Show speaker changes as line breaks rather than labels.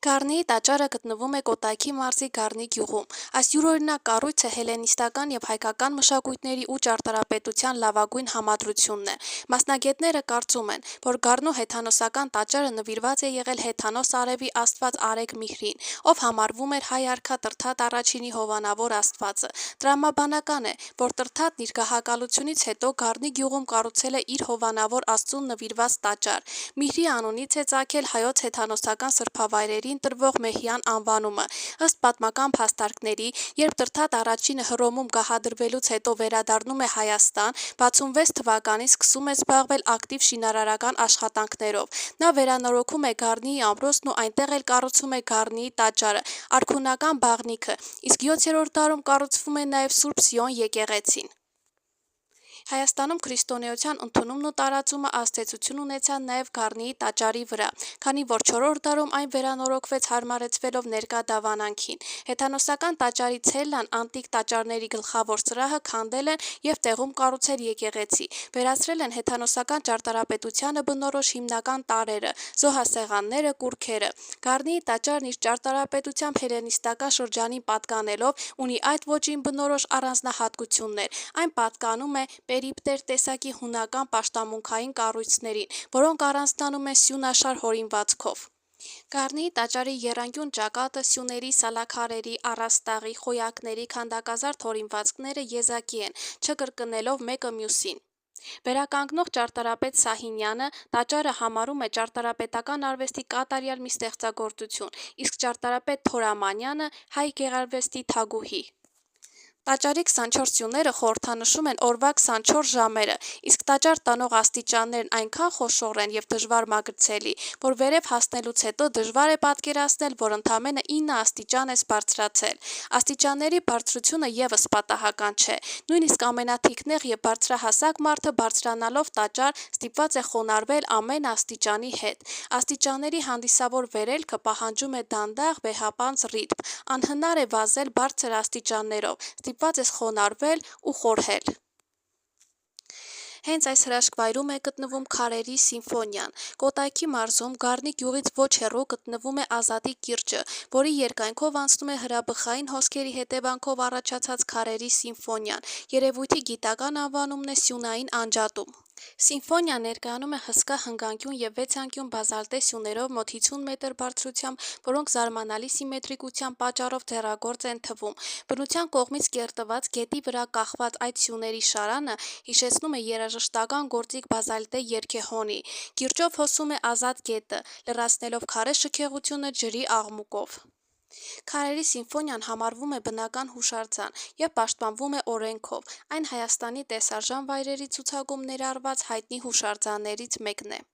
Գառնիի տաճարը գտնվում է Կոտայքի մարզի Գառնի գյուղում։ Այս յուրօրինակ կառույցը հելլենիստական և հայկական մշակույթների ու ճարտարապետության լավագույն համադրությունն է։ Մասնագետները կարծում են, որ Գառնու հեթանոսական տաճարը նվիրված է եղել հեթանոս արևի աստված Արեգ Միհրին, ով համարվում էր հայ արքա Տրթատ առաջինի հովանավոր աստվածը։ Տրամաբանական է, որ Տրթատն իր գահակալությունից հետո Գառնի գյուղում կառուցել է իր հովանավոր աստծուն նվիրված տաճար։ Միհրի անունից է ծագել հայոց հեթանոսական սրբավայրերին տրվող Մեհյան անվանումը։ Ըստ պատմական փաստարկների, երբ Տրթատ առաջինը Հռոմում գահադրվելուց հետո վերադառնում է Հայաստան, 66 թվականին սկսում է զբաղվել ակտիվ շինարարական աշխատանքներով։ Նա վերանորոգում է Գառնիի ամրոցն ու այնտեղ էլ կառուցում է Գառնիի տաճարը, արքունական բաղնիքը, իսկ 7-րդ դարում կառուցվում է նաև Սուրբ Սիոն եկեղեցին։ Հայաստանում քրիստոնեության ընդունումն ու տարածումը ազդեցություն ունեցան նաև Գառնիի տաճարի վրա, քանի որ 4-րդ դարում այն վերանորոգվեց հարմարեցվելով ներկա դավանանքին։ Հեթանոսական տաճարի ցելլան անտիկ տաճարների գլխավոր սրահը քանդել են և տեղում կառուցել եկեղեցի, վերացրել են հեթանոսական ճարտարապետությանը բնորոշ հիմնական տարրերը, զոհասեղանները, կուռքերը։ Գառնիի տաճարն իր ճարտարապետությամբ հելլենիստական շրջանին պատկանելով ունի այդ ոճին բնորոշ առանձնահատկություններ։ Այն պատկանում է պերիպտեր տեսակի հունական պաշտամունքային կառույցներին, որոնք առանձնանում են սյունաշար հորինվածքով։ Գառնիի տաճարի եռանկյուն ճակատը, սյուների, սալաքարերի, առաստաղի, խոյակների, քանդակազարդ հորինվածքները եզակի են, չկրկնելով մեկը մյուսին։ Վերականգնող ճարտարապետ Սահինյանը տաճարը համարում է ճարտարապետական արվեստի կատարյալ մի ստեղծագործություն, իսկ ճարտարապետ Փորամանյանը՝ հայ գեղարվեստի թագուհի։ Տաճարի 24 սյուները խորհրդանշում են օրվա 24 ժամերը, իսկ տաճար տանող աստիճաններն այնքան խոշոր են և դժվար մագրցելի, որ վերև հասնելուց հետո դժվար է պատկերացնել, որ ընդամենը 9 աստիճան ես բարձրացել։ Աստիճանների բարձրությունը ևս պատահական չէ։ Նույնիսկ ամենաթիքնեղ և բարձրահասակ մարդը բարձրանալով տաճար ստիպված է խոնարհվել ամեն աստիճանի հետ։ Աստիճանների հանդիսավոր վերելքը պահանջում է դանդաղ, վեհապանծ ռիթմ։ Անհնար է վազել բարձր աստիճաններով, ստիպված ես խոնարհվել ու խորհել։ Հենց այս հրաշքվայրում է գտնվում Քարերի սիմֆոնիան։ Կոտայքի մարզում Գառնի գյուղից ոչ հեռու գտնվում է Ազատի կիրճը, որի երկայնքով անցնում է հրաբխային հոսքերի հետևանքով առաջացած Քարերի սիմֆոնիան։ Երևույթի գիտական անվանումն է Սյունային անջատում։ Սիմֆոնիան ներկայանում է հսկա հնգանկյուն և վեցանկյուն բազալտե սյուներով մոտ 50 մետր բարձրությամբ, որոնք զարմանալի սիմետրիկության պատճառով ձեռագործ են թվում։ Բնության կողմից կերտված գետի վրա կախված այդ սյուների շարանը հիշեցնում է երաժշտական գործիք բազալտե երգեհոնի։ Կիրճով հոսում է ազատ գետը, լրացնելով քարե շքեղությունը ջրի աղմուկով։ Քարերի սիմֆոնիան համարվում է բնական հուշարձան և պաշտպանվում է օրենքով։ Այն Հայաստանի տեսարժան վայրերի ցուցակում ներառված հայտնի հուշարձաններից մեկն է։